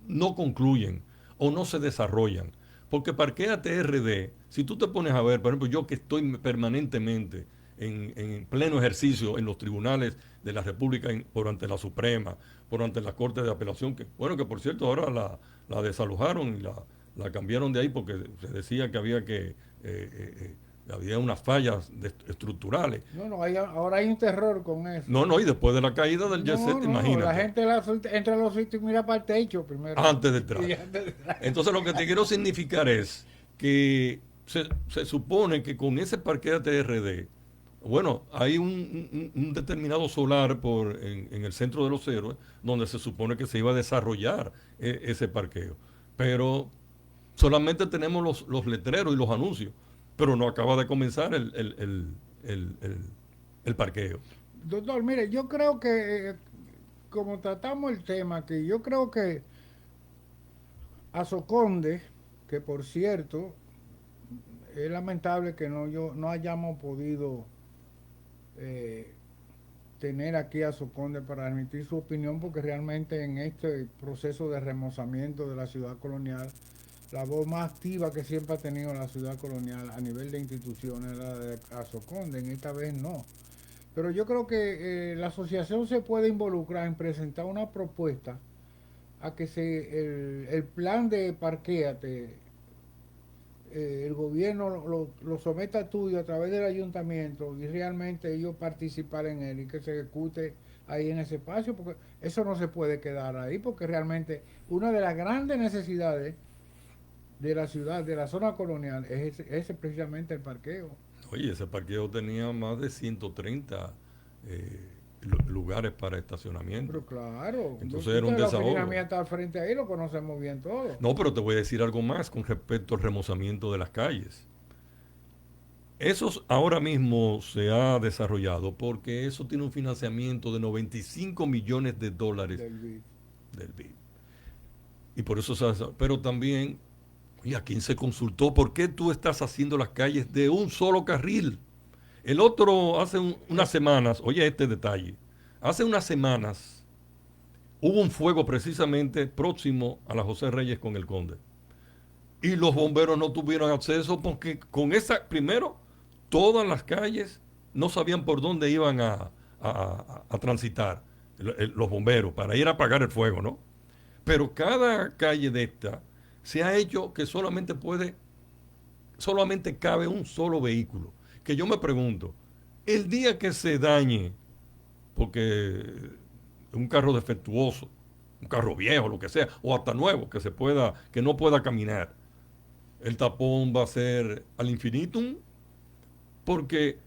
no concluyen o no se desarrollan. Porque Parquéate RD, si tú te pones a ver, por ejemplo, yo que estoy permanentemente en pleno ejercicio en los tribunales de la República, por ante la Suprema, por ante la Corte de Apelación, que bueno, que por cierto ahora la desalojaron y la cambiaron de ahí porque se decía que había unas fallas estructurales. No, ahora hay un terror con eso. No, y después de la caída del jet set, imagínate. La gente entra a los sitios y mira para el techo primero. Antes de entrar. Y antes de entrar. Entonces lo que te quiero significar es que se supone que con ese Parquéate RD, bueno, hay un determinado solar en el centro de los héroes donde se supone que se iba a desarrollar ese parqueo. Pero solamente tenemos los letreros y los anuncios, pero no acaba de comenzar el parqueo. Doctor, mire, yo creo que como tratamos el tema, que yo creo que Azoconde, que por cierto, es lamentable que no hayamos podido tener aquí a Azoconde para emitir su opinión, porque realmente en este proceso de remozamiento de la ciudad colonial, la voz más activa que siempre ha tenido la ciudad colonial a nivel de instituciones es la de Azoconde, en esta vez no. Pero yo creo que la asociación se puede involucrar en presentar una propuesta a que el plan de Parquéate, el gobierno lo someta a estudio a través del ayuntamiento y realmente ellos participar en él y que se ejecute ahí en ese espacio, porque eso no se puede quedar ahí, porque realmente una de las grandes necesidades de la ciudad, de la zona colonial, es precisamente el parqueo. Oye, ese parqueo tenía más de 130 lugares para estacionamiento. Pero claro, entonces era un desahogo. La oficina mía está al frente ahí, lo conocemos bien todo. No, pero te voy a decir algo más con respecto al remozamiento de las calles. Eso ahora mismo se ha desarrollado porque eso tiene un financiamiento de 95 millones de dólares del BID. Y por eso pero también, oye, ¿a quién se consultó? ¿Por qué tú estás haciendo las calles de un solo carril? El otro, hace unas semanas, oye este detalle, hace unas semanas hubo un fuego precisamente próximo a la José Reyes con el Conde. Y los bomberos no tuvieron acceso porque primero, todas las calles no sabían por dónde iban a transitar los bomberos para ir a apagar el fuego, ¿no? Pero cada calle de esta se ha hecho que solamente cabe un solo vehículo. Que yo me pregunto, el día que se dañe, porque un carro defectuoso, un carro viejo, lo que sea, o hasta nuevo, que no pueda caminar, el tapón va a ser al infinitum, porque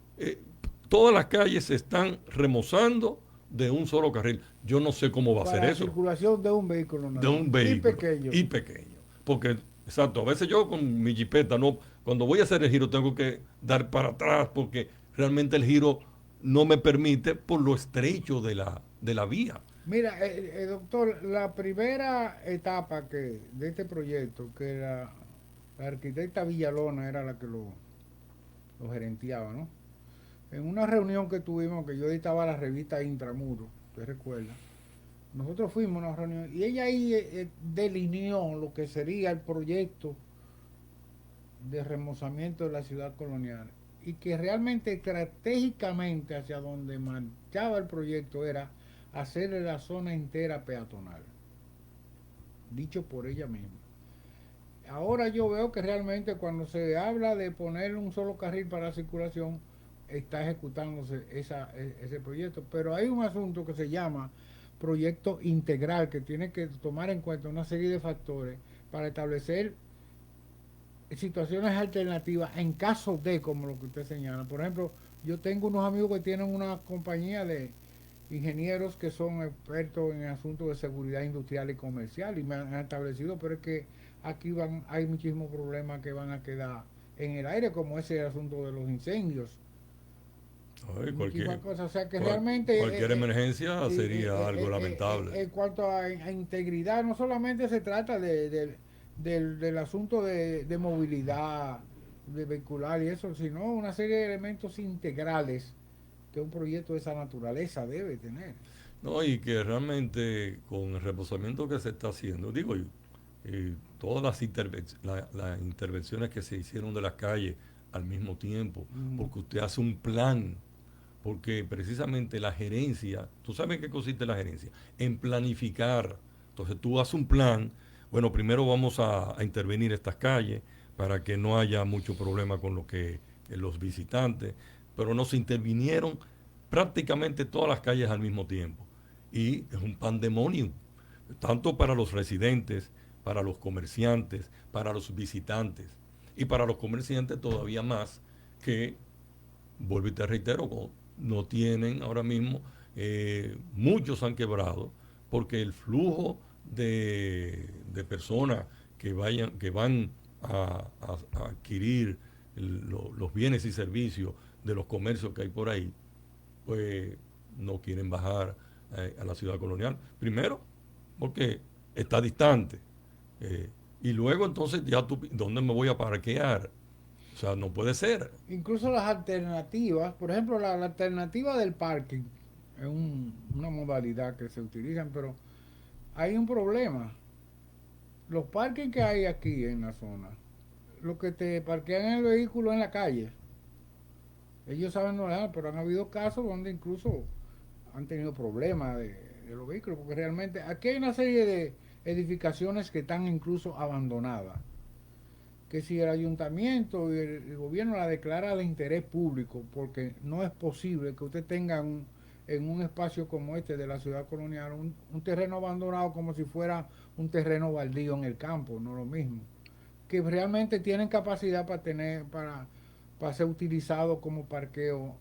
todas las calles se están remozando de un solo carril. Yo no sé cómo va a ser eso. La circulación de un vehículo. De un vehículo. Y pequeño. Porque, exacto, a veces yo con mi jipeta, cuando voy a hacer el giro tengo que dar para atrás porque realmente el giro no me permite por lo estrecho de la vía. Mira, doctor, la primera etapa de este proyecto, que la arquitecta Villalona era la que lo gerenteaba, ¿no? En una reunión que tuvimos, que yo editaba la revista Intramuro, ¿te recuerdas? Nosotros fuimos a una reunión y ella ahí delineó lo que sería el proyecto de remozamiento de la ciudad colonial y que realmente estratégicamente hacia donde marchaba el proyecto era hacerle la zona entera peatonal, dicho por ella misma. ahora yo veo que realmente cuando se habla de poner un solo carril para circulación, está ejecutándose ese proyecto. Pero hay un asunto que se llama proyecto integral, que tiene que tomar en cuenta una serie de factores para establecer situaciones alternativas en caso de, como lo que usted señala. Por ejemplo, yo tengo unos amigos que tienen una compañía de ingenieros que son expertos en asuntos de seguridad industrial y comercial y me han establecido, pero es que aquí hay muchísimos problemas que van a quedar en el aire, como ese asunto de los incendios. Ay, Muchísimas cosas, o sea que realmente cualquier emergencia sería algo lamentable. en cuanto a integridad, no solamente se trata del asunto de movilidad de vehicular y eso, sino una serie de elementos integrales que un proyecto de esa naturaleza debe tener. No, y que realmente con el reposamiento que se está haciendo, digo yo, todas las intervenciones que se hicieron de las calles al mismo tiempo, porque usted hace un plan, porque precisamente la gerencia, ¿tú sabes en qué consiste la gerencia? En planificar. Entonces tú haces un plan, bueno, primero vamos a intervenir estas calles para que no haya mucho problema con lo que los visitantes, pero no se intervinieron prácticamente todas las calles al mismo tiempo. Y es un pandemonium, tanto para los residentes, para los comerciantes, para los visitantes. Y para los comerciantes todavía más, que, vuelvo y te reitero, no tienen ahora mismo, muchos han quebrado, porque el flujo de personas que van a adquirir los bienes y servicios de los comercios que hay por ahí, pues no quieren bajar a la ciudad colonial. Primero, porque está distante. Y luego entonces ya ¿dónde me voy a parquear? O sea, no puede ser. Incluso las alternativas, por ejemplo, la alternativa del parking es una modalidad que se utilizan, pero hay un problema. Los parkings que hay aquí en la zona, los que te parquean el vehículo en la calle, ellos saben no dejar, pero han habido casos donde incluso han tenido problemas de los vehículos, porque realmente aquí hay una serie de edificaciones que están incluso abandonadas, que si el ayuntamiento y el gobierno la declara de interés público, porque no es posible que usted tenga en un espacio como este de la ciudad colonial un terreno abandonado como si fuera un terreno baldío en el campo, no lo mismo, que realmente tienen capacidad para ser utilizado como parqueo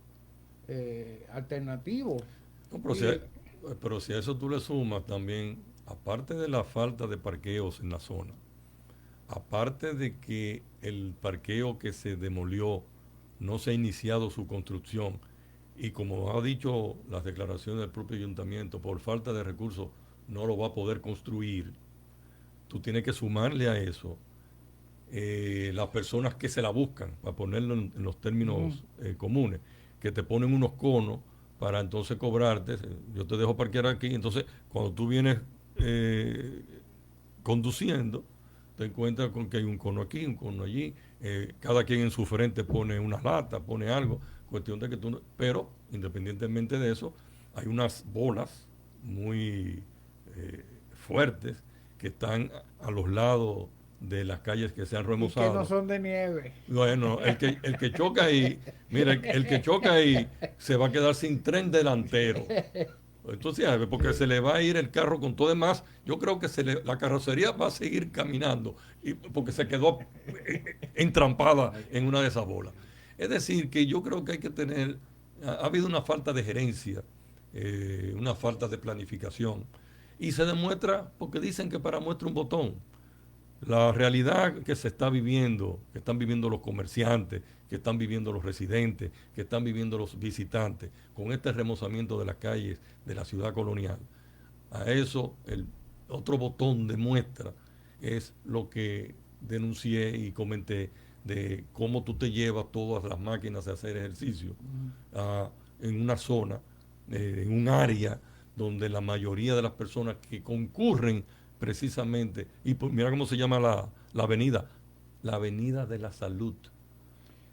alternativo. No, pero si a eso tú le sumas también, aparte de la falta de parqueos en la zona, aparte de que el parqueo que se demolió no se ha iniciado su construcción, y como ha dicho las declaraciones del propio ayuntamiento, por falta de recursos no lo va a poder construir, tú tienes que sumarle a eso las personas que se la buscan, para ponerlo en los términos comunes, que te ponen unos conos para entonces cobrarte. Yo te dejo parquear aquí, entonces cuando tú vienes conduciendo, te encuentras con que hay un cono aquí, un cono allí, cada quien en su frente pone unas latas, pone algo, cuestión de que tú no, pero independientemente de eso, hay unas bolas muy fuertes que están a los lados de las calles que se han remozado. Y que no son de nieve. Bueno, el que choca ahí, mira, el que choca ahí se va a quedar sin tren delantero. Entonces, porque se le va a ir el carro con todo demás. Yo creo que la carrocería va a seguir caminando porque se quedó entrampada en una de esas bolas. Es decir, que yo creo que hay que tener, ha habido una falta de gerencia, una falta de planificación. Y se demuestra porque dicen que para muestra un botón. La realidad que se está viviendo, que están viviendo los comerciantes, que están viviendo los residentes, que están viviendo los visitantes, con este remozamiento de las calles de la ciudad colonial, a eso el otro botón de muestra es lo que denuncié y comenté de cómo tú te llevas todas las máquinas a hacer ejercicio en una zona, en un área donde la mayoría de las personas que concurren precisamente, y pues mira cómo se llama la avenida de la salud.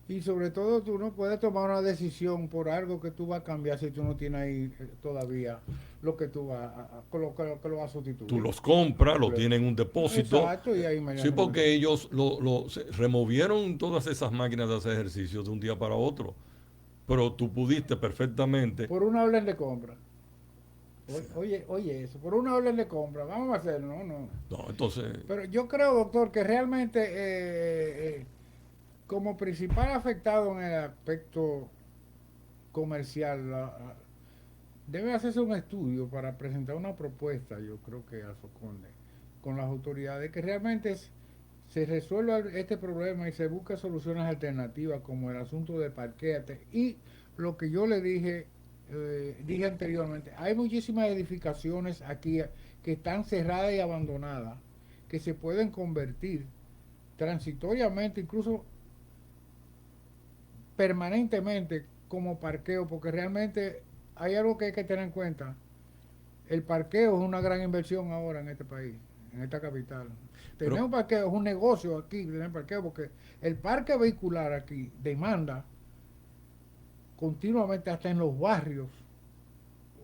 Y sobre todo tú no puedes tomar una decisión por algo que tú vas a cambiar si tú no tienes ahí todavía lo que tú vas con lo que lo vas a Tú sustituir. los compras, lo tienes en un depósito. Exacto, y ahí Sí, inmediatamente. porque ellos removieron todas esas máquinas de hacer ejercicio de un día para otro. Pero tú pudiste perfectamente. Por una orden de compra. Oye eso, por una orden de compra, vamos a hacerlo, no, no. No, entonces, Pero yo creo, doctor, que realmente como principal afectado en el aspecto comercial, debe hacerse un estudio para presentar una propuesta, yo creo que a Soconde, con las autoridades, que realmente se resuelva este problema y se busque soluciones alternativas como el asunto de parquéate y lo que yo le dije anteriormente, hay muchísimas edificaciones aquí que están cerradas y abandonadas, que se pueden convertir transitoriamente, incluso permanentemente como parqueo, porque realmente hay algo que hay que tener en cuenta. El parqueo es una gran inversión ahora en este país, en esta capital. Tener pero, un parqueo es un negocio aquí, tener parqueo, porque el parque vehicular aquí demanda continuamente, hasta en los barrios.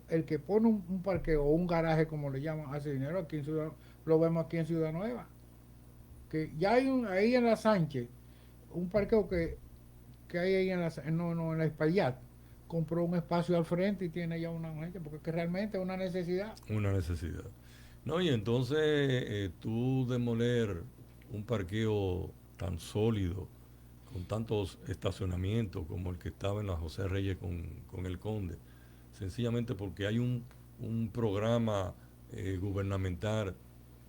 El que pone un parqueo o un garaje, como le llaman, hace dinero. Aquí en Ciudad, lo vemos aquí en Ciudad Nueva. Que ya hay ahí en la Sánchez, un parqueo que hay ahí en la, no, no, en la Espaillat, compró un espacio al frente y tiene ya una gente, porque es que realmente es una necesidad. una necesidad. No, y entonces tú demoler un parqueo tan sólido, con tantos estacionamientos como el que estaba en la José Reyes con el Conde, sencillamente porque hay un programa gubernamental,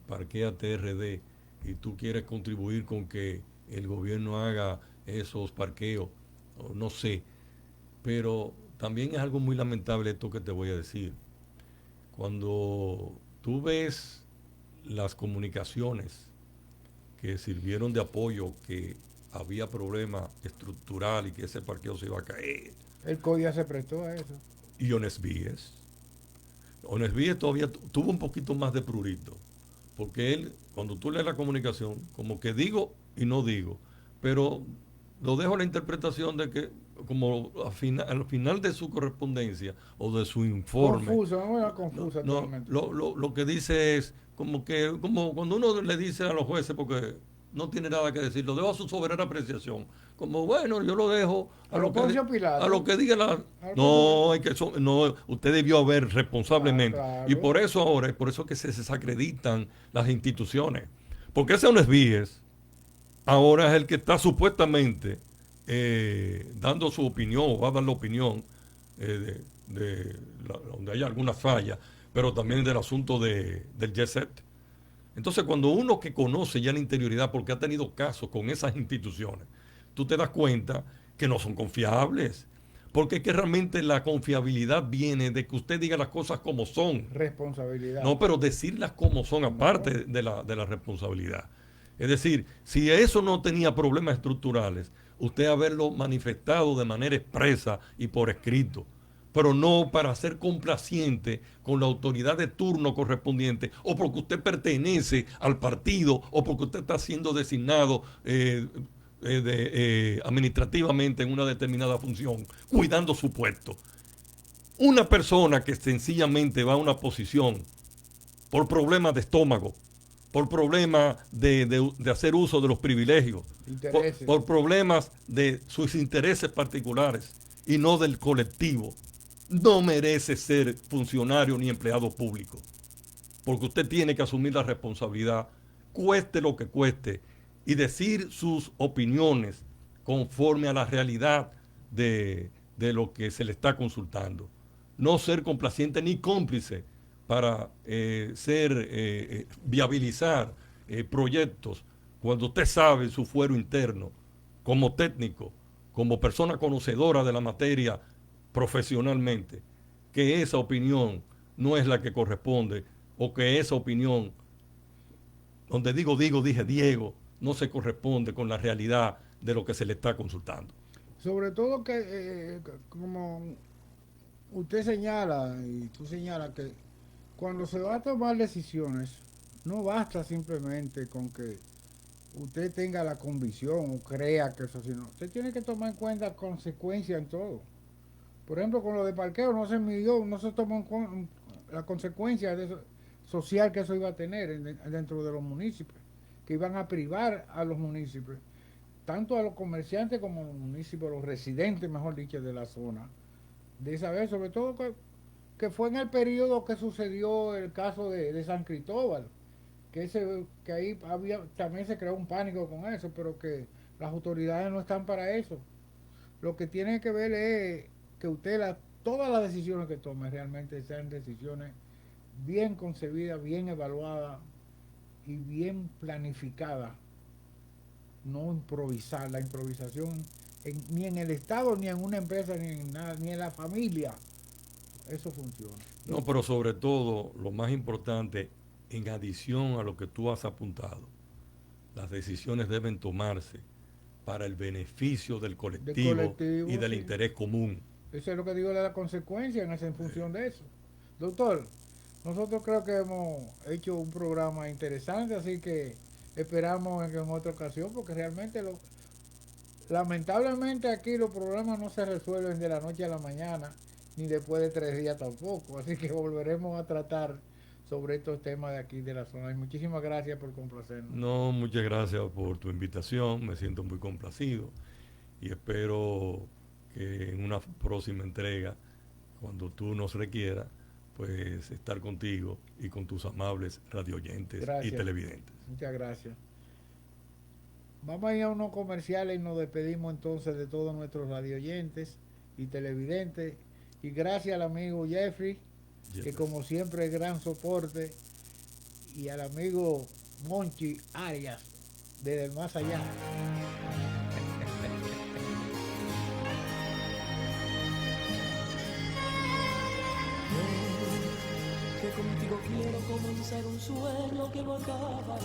Parquea TRD, y tú quieres contribuir con que el gobierno haga esos parqueos, o no sé, pero también es algo muy lamentable esto que te voy a decir. Cuando tú ves las comunicaciones que sirvieron de apoyo, que había problema estructural y que ese parqueo se iba a caer, El CODIA se prestó a eso. y Onesvíes todavía tuvo un poquito más de prurito, porque él, cuando tú lees la comunicación, como que digo y no digo, pero lo dejo a la interpretación de que, como al final de su correspondencia o de su informe, Confuso, una confusa no, totalmente. lo que dice es como cuando uno le dice a los jueces, porque no tiene nada que decir, lo dejo a su soberana apreciación. Como bueno, yo lo dejo A lo Poncio a lo Pilato. que diga la. A lo Poncio No, Pilato. hay que no, usted debió haber Ah, responsablemente. Y claro. por eso ahora, es por eso que se desacreditan las instituciones. Porque ese Onesvíes ahora es el que está supuestamente dando su opinión, o va a dar la opinión donde haya alguna falla, pero también del asunto del jet set. Entonces, cuando uno que conoce ya la interioridad, porque ha tenido casos con esas instituciones, tú te das cuenta que no son confiables. Porque es que realmente la confiabilidad viene de que usted diga las cosas como son. Responsabilidad. No, pero decirlas como son, Como son. aparte de la responsabilidad. Es decir, si eso no tenía problemas estructurales, usted haberlo manifestado de manera expresa y por escrito, pero no para ser complaciente con la autoridad de turno correspondiente, o porque usted pertenece al partido, o porque usted está siendo designado administrativamente en una determinada función, cuidando su puesto. Una persona que sencillamente va a una posición por problemas de estómago, por problemas de hacer uso de los privilegios, Intereses. por problemas de sus intereses particulares y no del colectivo, no merece ser funcionario ni empleado público, porque usted tiene que asumir la responsabilidad, cueste lo que cueste, y decir sus opiniones conforme a la realidad de lo que se le está consultando. No ser complaciente ni cómplice para viabilizar proyectos cuando usted sabe su fuero interno, como técnico, como persona conocedora de la materia profesionalmente, que esa opinión no es la que corresponde, o que esa opinión, donde dije Diego, no se corresponde con la realidad de lo que se le está consultando. Sobre todo que, como usted señala y tú señalas, que cuando se va a tomar decisiones, no basta simplemente con que usted tenga la convicción o crea que eso sí no. Usted tiene que tomar en cuenta consecuencias en todo. Por ejemplo, con lo de parqueo no se midió, no se tomó en la consecuencia de eso, social que eso iba a tener dentro de los municipios, que iban a privar a los municipios, tanto a los comerciantes como a los municipios, los residentes, mejor dicho, de la zona, de esa vez, sobre todo que fue en el periodo que sucedió el caso de San Cristóbal, que ahí también se creó un pánico con eso, pero que las autoridades no están para eso. Lo que tiene que ver es que usted todas las decisiones que tome realmente sean decisiones bien concebidas, bien evaluadas y bien planificadas, no improvisar. La improvisación ni en el Estado, ni en una empresa, ni en nada, ni en la familia, eso funciona. No, pero sobre todo, lo más importante, en adición a lo que tú has apuntado, las decisiones deben tomarse para el beneficio del colectivo y del interés común. Eso es lo que digo de la consecuencia en función de eso. Doctor, nosotros creo que hemos hecho un programa interesante, así que esperamos en otra ocasión, porque realmente lamentablemente aquí los problemas no se resuelven de la noche a la mañana, ni después de 3 días tampoco, así que volveremos a tratar sobre estos temas de aquí de la zona. Y muchísimas gracias por complacernos. No, muchas gracias por tu invitación, me siento muy complacido y espero que en una próxima entrega, cuando tú nos requieras, pues estar contigo y con tus amables radioyentes y televidentes. Muchas gracias. Vamos a ir a unos comerciales y nos despedimos entonces de todos nuestros radioyentes y televidentes. Y gracias al amigo Jeffrey, que como siempre es gran soporte, y al amigo Monchi Arias, desde el más allá. Que contigo quiero comenzar un sueño que no acaba.